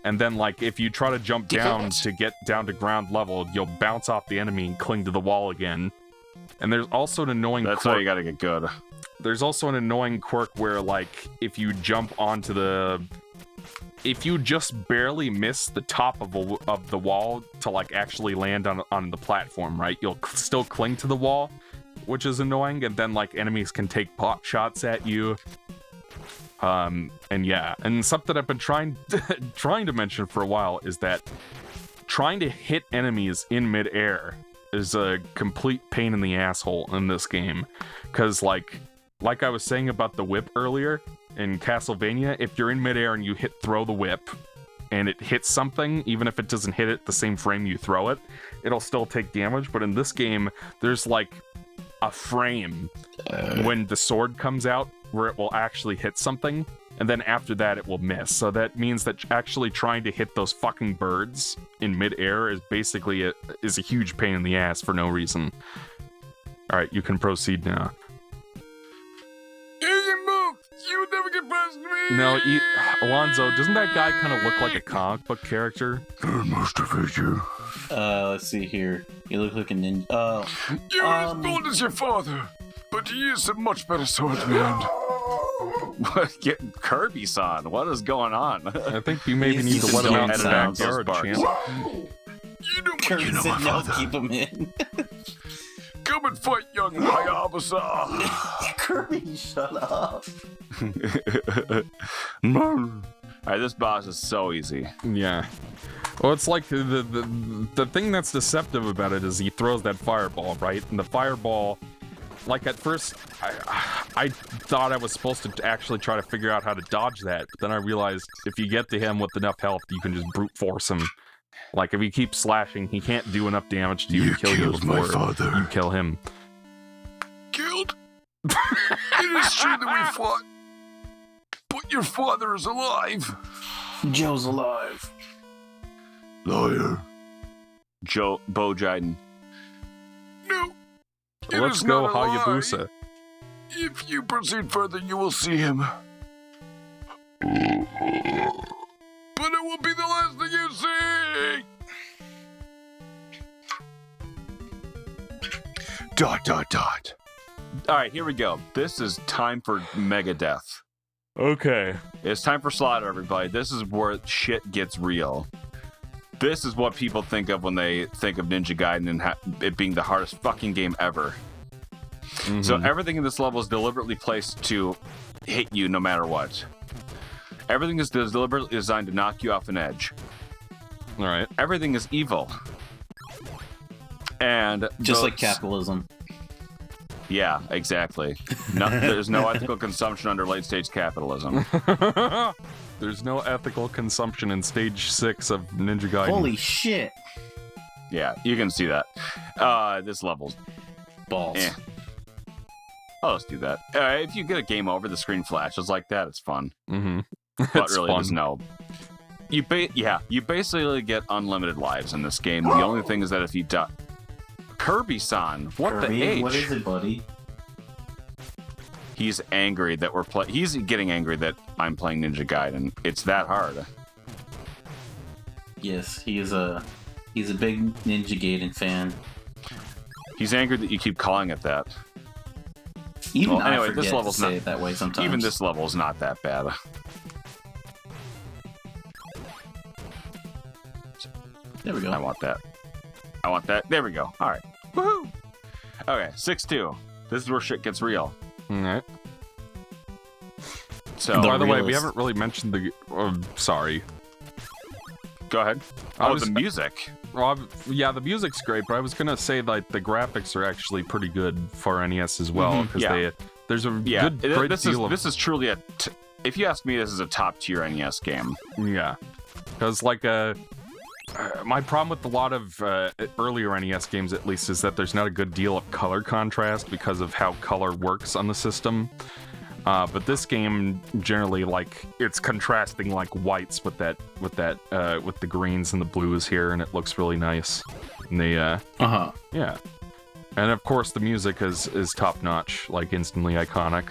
And then, like, if you try to jump down to get down to ground level, you'll bounce off the enemy and cling to the wall again. And there's also an annoying That's how you gotta get good. There's also an annoying quirk where, like, if you jump onto the... If you just barely miss the top of the wall to, like, actually land on the platform, right? You'll still cling to the wall, which is annoying, and then, like, enemies can take pot shots at you. And yeah, and something I've been trying to mention for a while is that trying to hit enemies in midair is a complete pain in the asshole in this game. Because, like I was saying about the whip earlier, in Castlevania, if you're in midair and you throw the whip, and it hits something, even if it doesn't hit it the same frame you throw it, it'll still take damage. But in this game, there's like a frame when the sword comes out where it will actually hit something, and then after that it will miss. So that means that actually trying to hit those fucking birds in midair is basically a huge pain in the ass for no reason. Alright, you can proceed now. You never get past me! No, Alonzo, doesn't that guy kind of look like a comic book character? Most of you. Let's see here. You look like a ninja. You're as bold as your father, but he is a much better swordsman. Get Kirby-san, what is going on? I think you maybe need to let him out in the backyard, champ. You know Kirby my said no, father. keep him in. Come and fight young Hayabusa. Kirby, shut up. Alright, this boss is so easy. Yeah. Well, it's like the thing that's deceptive about it is he throws that fireball, right? And the fireball, like at first, I thought I was supposed to actually try to figure out how to dodge that, but then I realized if you get to him with enough health, you can just brute force him. Like, if you keep slashing, he can't do enough damage to you to kill you before you kill him. Killed? It is true that we fought, but your father is alive. Joe's alive. Liar. Bo Gaiden. No. Let's go, Hayabusa. If you proceed further, you will see him. But it will be the last thing you see! Dot. Alright, here we go. This is time for Mega Death. Okay. It's time for slaughter, everybody. This is where shit gets real. This is what people think of when they think of Ninja Gaiden and it being the hardest fucking game ever. Mm-hmm. So everything in this level is deliberately placed to hit you no matter what. Everything is deliberately designed to knock you off an edge. Alright. Everything is evil. And just like capitalism. Yeah, exactly. There's no ethical consumption under late-stage capitalism. There's no ethical consumption in stage 6 of Ninja Gaiden. Holy shit. Yeah, you can see that. This level's balls. Eh. Oh, let's do that. If you get a game over, the screen flashes like that, it's fun. Mm-hmm. But really, there's no... You basically get unlimited lives in this game. The only thing is that if you die... Kirby-san, what Kirby, the H? what is it, buddy? He's angry that we're playing... He's getting angry that I'm playing Ninja Gaiden. It's that hard. Yes, he's a big Ninja Gayden fan. He's angry that you keep calling it that. Even well, anyway, I forget this level's to say not, it that way sometimes. Even this level's not that bad. There we go. I want that. There we go. All right. Woohoo! Okay, 6-2. This is where shit gets real. Alright. So, by the way, we haven't really mentioned the... sorry. Go ahead. The music. Yeah, the music's great, but I was gonna say like the graphics are actually pretty good for NES as well, because there's a great deal of... This is truly if you ask me, this is a top-tier NES game. Yeah. Because, like, my problem with a lot of earlier NES games, at least, is that there's not a good deal of color contrast because of how color works on the system. But this game generally, like, it's contrasting like whites with the greens and the blues here, and it looks really nice. And yeah. And of course, the music is top notch, like instantly iconic.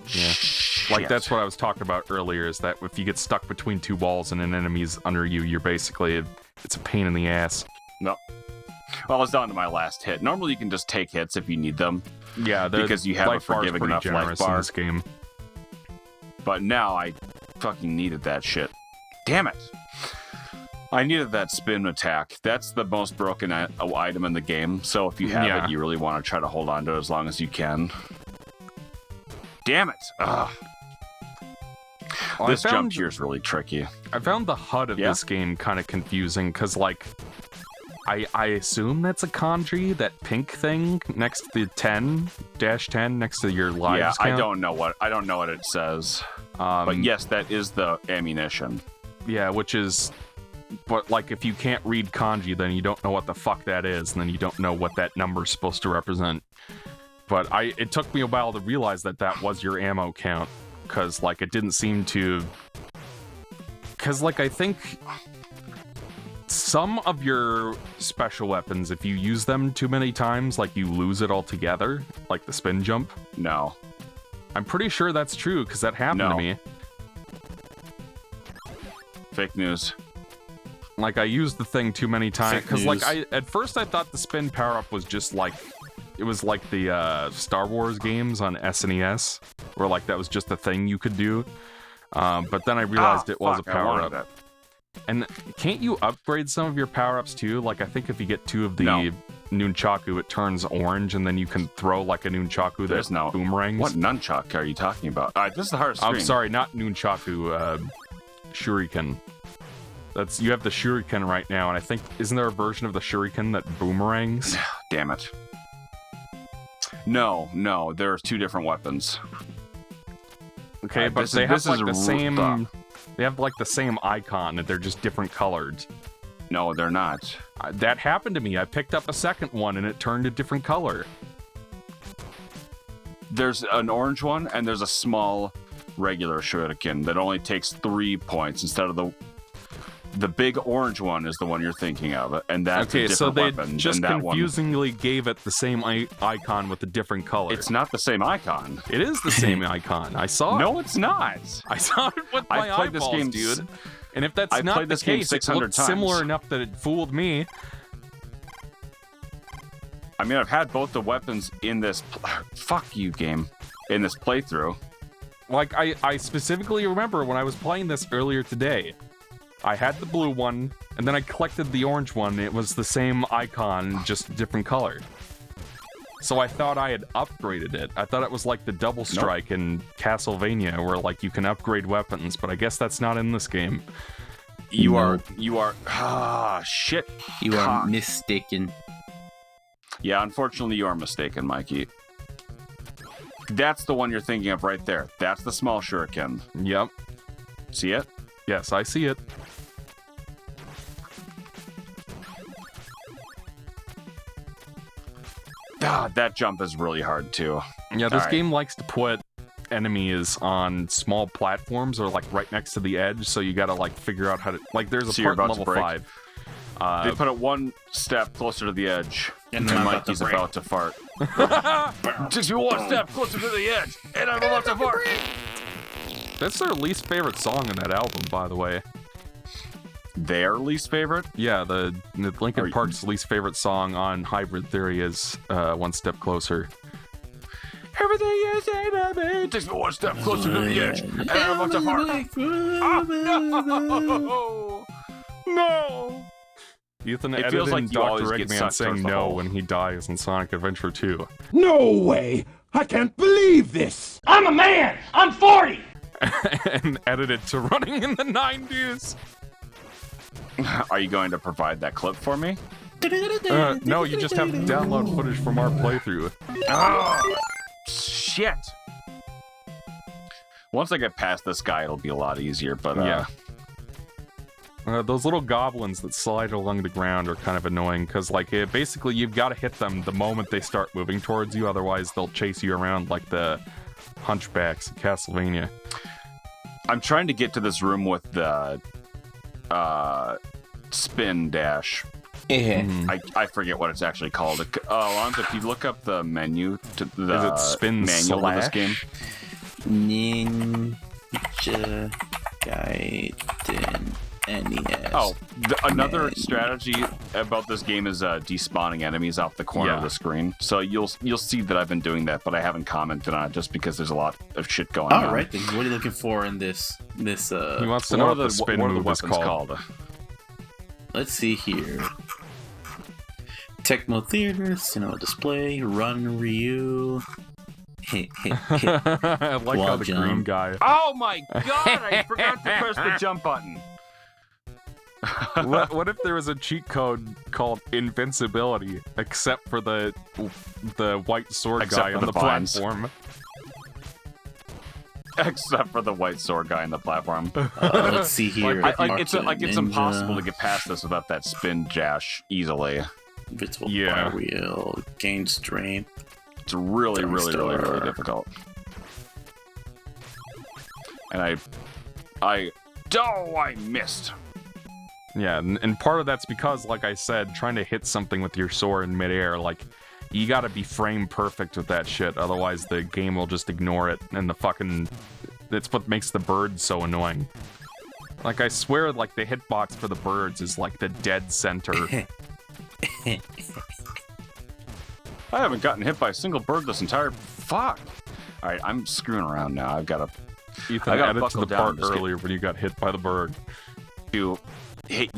Yeah. Like, that's what I was talking about earlier, is that if you get stuck between two walls and an enemy's under you, you're basically... It's a pain in the ass. No. Well, I was down to my last hit. Normally, you can just take hits if you need them. Yeah, because you have a forgiving enough life bar in this game. But now I fucking needed that shit. Damn it! I needed that spin attack. That's the most broken item in the game. So if you have it, you really want to try to hold on to it as long as you can. Damn it! Ugh. Well, this jump here is really tricky. I found the HUD of this game kind of confusing because, like, I assume that's a kanji, that pink thing next to the 10-10 next to your lives count. I don't know what it says. But yes, that is the ammunition. Yeah, which is, but like if you can't read kanji, then you don't know what the fuck that is, and then you don't know what that number's supposed to represent. But it took me a while to realize that was your ammo count, because like it didn't seem to. Because like I think. Some of your special weapons, if you use them too many times, like you lose it altogether, like the spin jump. No. I'm pretty sure that's true, because that happened to me. Fake news. Like, I used the thing too many times, because like, at first I thought the spin power-up was just like, it was like the Star Wars games on SNES, where like that was just a thing you could do. But then I realized it was a power-up. And can't you upgrade some of your power-ups too? Like, I think if you get 2 of the nunchaku, it turns orange, and then you can throw like a nunchaku that boomerangs. What nunchak are you talking about? This is the hardest screen. I'm sorry, not nunchaku, shuriken. You have the shuriken right now, and I think, isn't there a version of the shuriken that boomerangs? Damn it. No, there's 2 different weapons. Okay, but they have like the same... They have like the same icon, and they're just different colored. No, they're not. That happened to me. I picked up a second one, and it turned a different color. There's an orange one, and there's a small regular shuriken that only takes 3 points instead of the big orange one is the one you're thinking of, and that's a different weapon. Okay, so they just confusingly gave it the same icon with a different color. It's not the same icon. It is the same icon. I saw it. No, it's not. I saw it with my eyeballs, dude. And if that's not the case, it looked similar enough that it fooled me. I mean, I've had both the weapons in this... Fuck you, game. In this playthrough. Like, I specifically remember when I was playing this earlier today, I had the blue one, and then I collected the orange one. It was the same icon, just a different color. So I thought I had upgraded it. I thought it was like the double strike in Castlevania, where like you can upgrade weapons, but I guess that's not in this game. You are shit. You are mistaken. Yeah, unfortunately you are mistaken, Mikey. That's the one you're thinking of right there. That's the small shuriken. Yep. See it? Yes, I see it. That jump is really hard, too. Yeah, this game likes to put enemies on small platforms or, like, right next to the edge, so you gotta, like, figure out how to... Like, there's a part in level 5. They put it one step closer to the edge, and Mikey's about to fart. Takes me one step closer to the edge, and I'm about to fart. That's their least favorite song in that album, by the way. Their least favorite? Yeah, the Linkin Park's least favorite song on Hybrid Theory is One Step Closer. Everything is enemy. Takes me one step closer to the edge, and I'm about to fart. Oh, no! Ethan edited like Dr. Eggman saying no when he dies in Sonic Adventure 2. No way! I can't believe this! I'm a man! I'm 40! And edited to running in the 90s. Are you going to provide that clip for me? No, you just have to download footage from our playthrough. Oh, shit! Once I get past this guy, it'll be a lot easier, but yeah. Those little goblins that slide along the ground are kind of annoying, because, like, basically you've got to hit them the moment they start moving towards you, otherwise they'll chase you around like the hunchbacks in Castlevania. I'm trying to get to this room with the spin dash. I forget what it's actually called. Alonzo, if you look up the menu to the Is it spin manual slash? of this game. Ninja Gaiden NES. Oh, another Man. strategy about this game is despawning enemies off the corner of the screen. So you'll see that I've been doing that, but I haven't commented on it just because there's a lot of shit going on. All right, then. What are you looking for in this? He wants to know what the spin what are the move is weapons called. Let's see here. Tecmo Theater, Cinema Display, Run Ryu. I like how the green jump. guy. Oh my god! I forgot to press the jump button. What if there was a cheat code called invincibility, except for the white sword Except guy for on the the vines. platform? Except for the white sword guy on the platform. Let's see here. It's Ninja, impossible to get past this without that spin dash easily. Invincible Yeah. Fire Wheel, gain strength. It's really, Don't really, really, really start. difficult. And I missed. Yeah, and part of that's because, like I said, trying to hit something with your sword in midair, like, you gotta be frame perfect with that shit, otherwise the game will just ignore it, and that's what makes the birds so annoying. Like, I swear, like, the hitbox for the birds is, like, the dead center. I haven't gotten hit by a single bird this entire... Fuck! Alright, I'm screwing around now. I've got Ethan I gotta added to buckle the down part and just get- earlier when you got hit by the bird. to hit...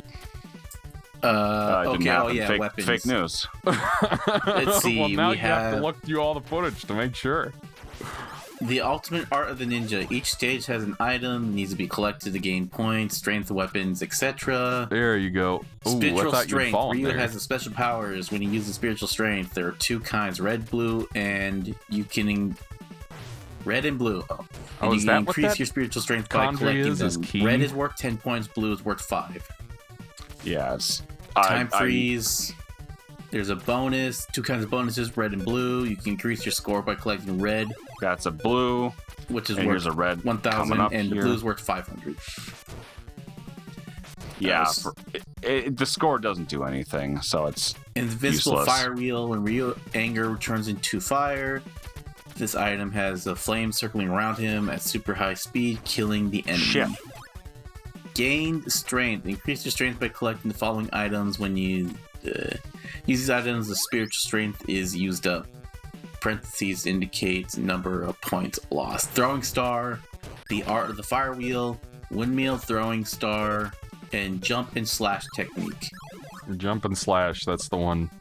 Okay, oh yeah, weapons. Fake news. Let's see, Well, now we you have to have look through all the footage to make sure. the ultimate art of the ninja. Each stage has an item, needs to be collected to gain points, strength, weapons, etc. There you go. Ooh, I Spiritual thought you'd strength. fallen Ryu there. has the special powers. When he uses spiritual strength, there are two kinds: red, blue, and you can red and blue. Oh, and Oh, you is can that what increase that your spiritual strength by kanji collecting is them. key? Red is worth 10 points. Blue is worth 5. Yes. Time freeze. There's a bonus. Two kinds of bonuses: red and blue. You can increase your score by collecting red, That's a blue. which is And worth here's a red 1,000, coming up and the here. blue is worth 500. Yeah, Nice. the score doesn't do anything, so it's Invincible useless. Fire Wheel. When Ryu anger turns into fire, this item has a flame circling around him at super high speed, killing the enemy. Shit. Gain strength. Increase your strength by collecting the following items. When you use these items, the spiritual strength is used up. Parentheses indicates number of points lost. Throwing star, the art of the fire wheel, windmill throwing star, and jump and slash technique. Jump and slash, that's the one.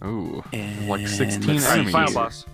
Ooh, And like 16 let's see enemies. Final here. boss.